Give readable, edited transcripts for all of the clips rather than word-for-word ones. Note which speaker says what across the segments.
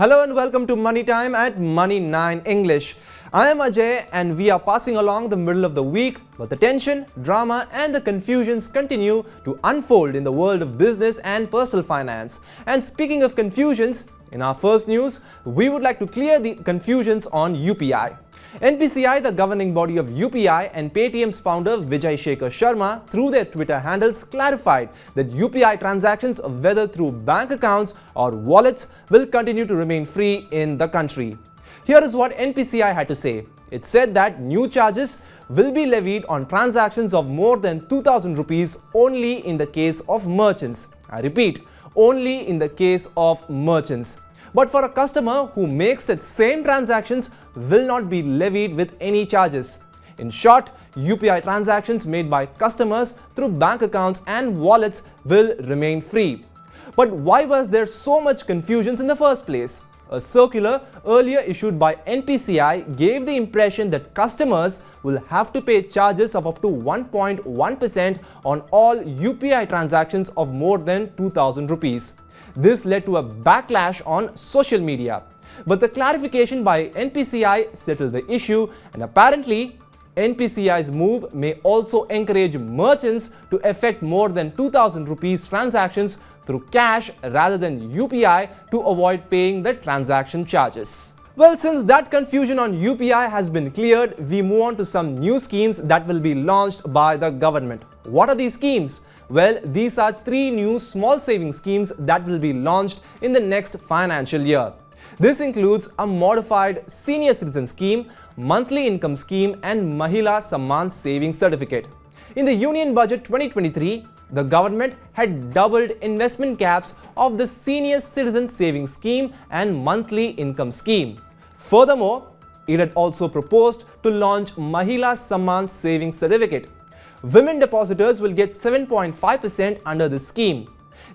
Speaker 1: Hello and welcome to Money Time at Money9 English. I am Ajay and we are passing along the middle of the week, but the tension, drama and the confusions continue to unfold in the world of business and personal finance. And speaking of confusions, in our first news, we would like to clear the confusions on UPI. NPCI, the governing body of UPI, and Paytm's founder Vijay Shekhar Sharma, through their Twitter handles, clarified that UPI transactions, whether through bank accounts or wallets, will continue to remain free in the country. Here is what NPCI had to say. It said that new charges will be levied on transactions of more than 2,000 rupees only in the case of merchants. I repeat, only in the case of merchants. But for a customer who makes that same transactions will not be levied with any charges. In short, UPI transactions made by customers through bank accounts and wallets will remain free. But why was there so much confusion in the first place? A circular earlier issued by NPCI gave the impression that customers will have to pay charges of up to 1.1% on all UPI transactions of more than 2,000 rupees. This led to a backlash on social media. But the clarification by NPCI settled the issue, and apparently NPCI's move may also encourage merchants to effect more than 2,000 rupees transactions through cash rather than UPI to avoid paying the transaction charges. Well, since that confusion on UPI has been cleared, we move on to some new schemes that will be launched by the government. What are these schemes? Well, these are 3 new small savings schemes that will be launched in the next financial year. This includes a modified senior citizen scheme, monthly income scheme and Mahila Samman savings certificate. In the Union Budget 2023, the government had doubled investment caps of the senior citizen savings scheme and monthly income scheme. Furthermore, it had also proposed to launch Mahila Samman savings certificate. Women depositors will get 7.5% under this scheme.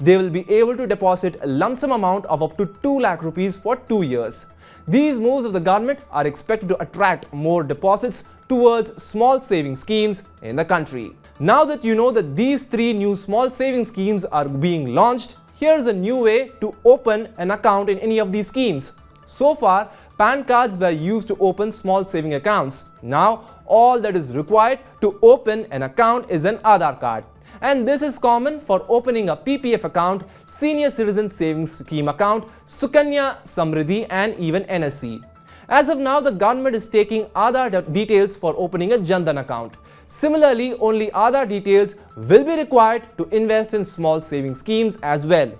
Speaker 1: They will be able to deposit a lump sum amount of up to 2 lakh rupees for 2 years. These moves of the government are expected to attract more deposits towards small saving schemes in the country. Now that you know that these 3 new small saving schemes are being launched, here is a new way to open an account in any of these schemes. So far, PAN cards were used to open small saving accounts. Now, all that is required to open an account is an Aadhaar card. And this is common for opening a PPF account, Senior Citizen Savings Scheme account, Sukanya Samriddhi and even NSC. As of now, the government is taking Aadhaar details for opening a Jan Dhan account. Similarly, only Aadhaar details will be required to invest in small saving schemes as well.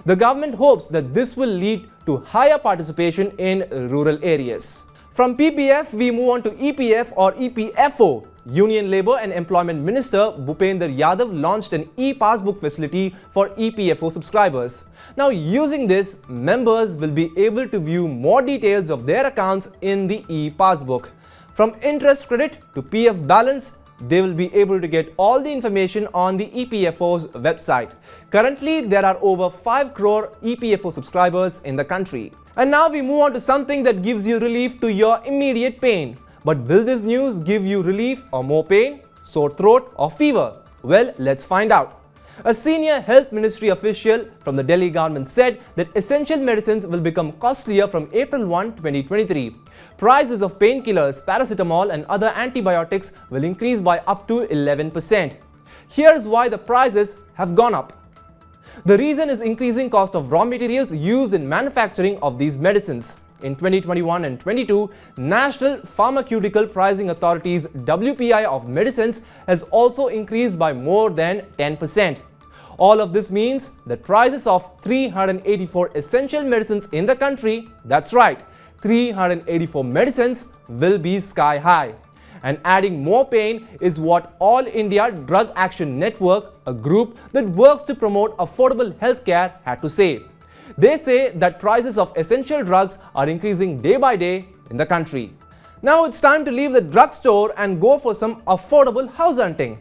Speaker 1: The government hopes that this will lead to higher participation in rural areas. From PPF, we move on to EPF or EPFO. Union Labour and Employment Minister Bhupender Yadav launched an e-passbook facility for EPFO subscribers. Now, using this, members will be able to view more details of their accounts in the e-passbook. From interest credit to PF balance, they will be able to get all the information on the EPFO's website. Currently, there are over 5 crore EPFO subscribers in the country. And now we move on to something that gives you relief to your immediate pain. But will this news give you relief or more pain, sore throat or fever? Well, let's find out. A senior health ministry official from the Delhi government said that essential medicines will become costlier from April 1, 2023. Prices of painkillers, paracetamol and other antibiotics will increase by up to 11%. Here's why the prices have gone up. The reason is increasing cost of raw materials used in manufacturing of these medicines. In 2021 and 22, National Pharmaceutical Pricing Authority's WPI of medicines has also increased by more than 10%. All of this means that prices of 384 essential medicines in the country, that's right, 384 medicines will be sky high. And adding more pain is what All India Drug Action Network, a group that works to promote affordable healthcare, had to say. They say that prices of essential drugs are increasing day by day in the country. Now it's time to leave the drugstore and go for some affordable house hunting.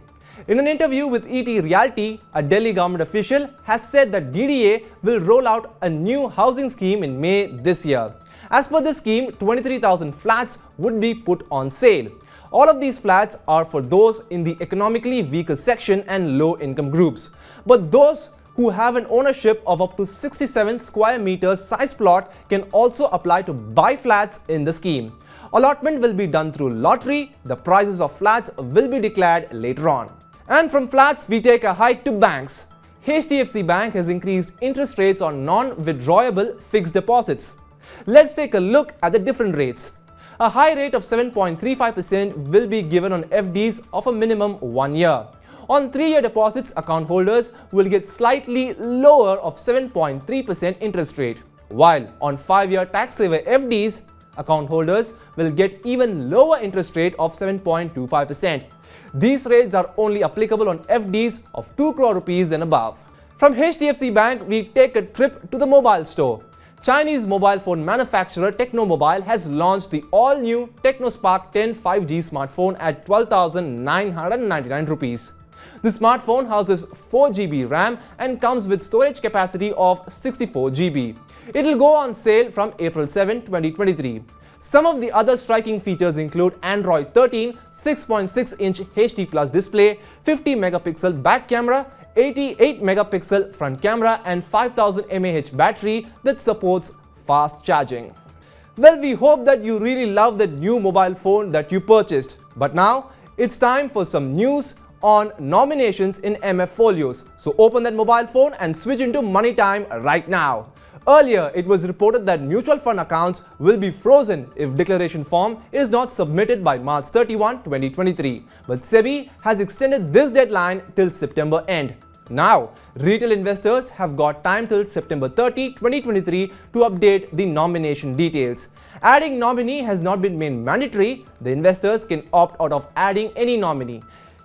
Speaker 1: In an interview with ET Realty, a Delhi government official has said that DDA will roll out a new housing scheme in May this year. As per this scheme, 23,000 flats would be put on sale. All of these flats are for those in the economically weaker section and low income groups. But those who have an ownership of up to 67 square meters size plot can also apply to buy flats in the scheme. Allotment will be done through lottery. The prices of flats will be declared later on. And from flats, we take a hike to banks. HDFC Bank has increased interest rates on non-withdrawable fixed deposits. Let's take a look at the different rates. A high rate of 7.35% will be given on FDs of a minimum 1 year. On 3-year deposits, account holders will get slightly lower of 7.3% interest rate, while on 5-year tax saver FDs, account holders will get even lower interest rate of 7.25%. These rates are only applicable on FDs of 2 crore rupees and above. From HDFC Bank, we take a trip to the mobile store. Chinese mobile phone manufacturer Tecno has launched the all-new Tecno Spark 10 5G smartphone at 12,999 rupees. The smartphone houses 4 GB RAM and comes with storage capacity of 64 GB. It will go on sale from April 7, 2023. Some of the other striking features include Android 13, 6.6-inch HD Plus display, 50 megapixel back camera, 88 megapixel front camera and 5000 mAh battery that supports fast charging. Well, we hope that you really love that new mobile phone that you purchased. But now it's time for some news on nominations in MF Folios. So open that mobile phone and switch into Money Time right now. Earlier, it was reported that mutual fund accounts will be frozen if declaration form is not submitted by March 31, 2023. But SEBI has extended this deadline till September end. Now, retail investors have got time till September 30, 2023 to update the nomination details. Adding nominee has not been made mandatory. The investors can opt out of adding any nominee.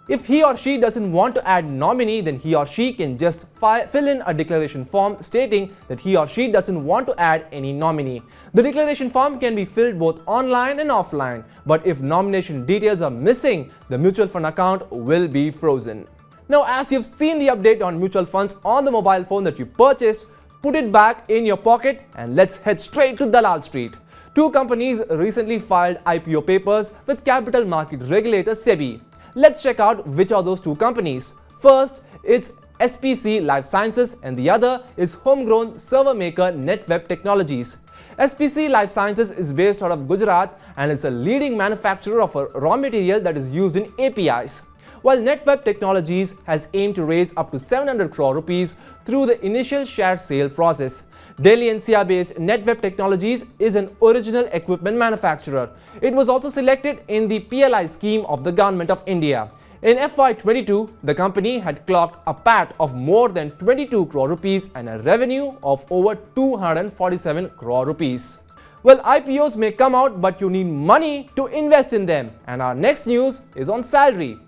Speaker 1: If he or she doesn't want to add nominee, then he or she can just fill in a declaration form stating that he or she doesn't want to add any nominee. The declaration form can be filled both online and offline, but if nomination details are missing, the mutual fund account will be frozen. Now, as you've seen the update on mutual funds on the mobile phone that you purchased, put it back in your pocket and let's head straight to Dalal Street. Two companies recently filed IPO papers with capital market regulator SEBI. Let's check out which are those two companies. First, it's SPC Life Sciences and the other is homegrown server maker NetWeb Technologies. SPC Life Sciences is based out of Gujarat and is a leading manufacturer of a raw material that is used in APIs. While NetWeb Technologies has aimed to raise up to 700 crore rupees through the initial share sale process. Delhi NCR-based NetWeb Technologies is an original equipment manufacturer. It was also selected in the PLI scheme of the Government of India. In FY22, the company had clocked a PAT of more than 22 crore rupees and a revenue of over 247 crore rupees. Well, IPOs may come out, but you need money to invest in them. And our next news is on salary.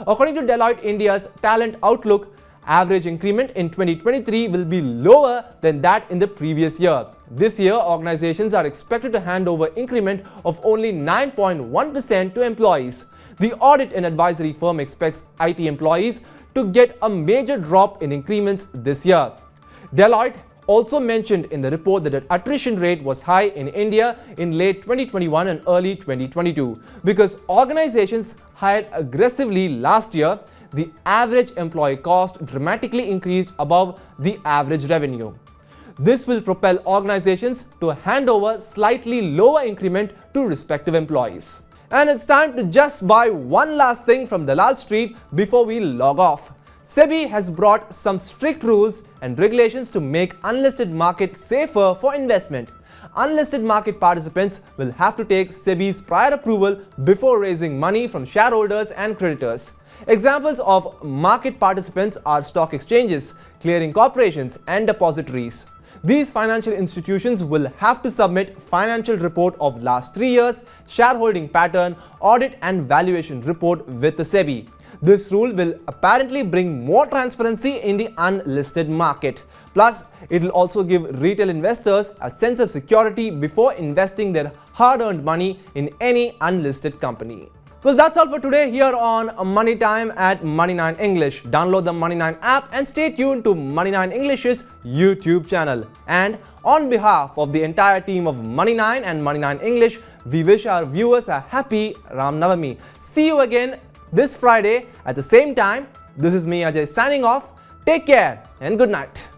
Speaker 1: According to Deloitte India's Talent Outlook, average increment in 2023 will be lower than that in the previous year. This year, organizations are expected to hand over increment of only 9.1% to employees. The audit and advisory firm expects IT employees to get a major drop in increments this year. Deloitte also mentioned in the report that the attrition rate was high in India in late 2021 and early 2022. Because organizations hired aggressively last year, the average employee cost dramatically increased above the average revenue. This will propel organizations to hand over slightly lower increment to respective employees. And it's time to just buy one last thing from Dalal Street before we log off. SEBI has brought some strict rules and regulations to make unlisted market safer for investment. Unlisted market participants will have to take SEBI's prior approval before raising money from shareholders and creditors. Examples of market participants are stock exchanges, clearing corporations, and depositories. These financial institutions will have to submit financial report of last 3 years, shareholding pattern, audit and valuation report with the SEBI. This rule will apparently bring more transparency in the unlisted market. Plus, it will also give retail investors a sense of security before investing their hard-earned money in any unlisted company. Well, that's all for today here on Money Time at Money9 English. Download the Money9 app and stay tuned to Money9 English's YouTube channel. And on behalf of the entire team of Money9 and Money9 English, we wish our viewers a happy Ram Navami. See you again this Friday at the same time. This is me, Ajay, signing off. Take care and good night.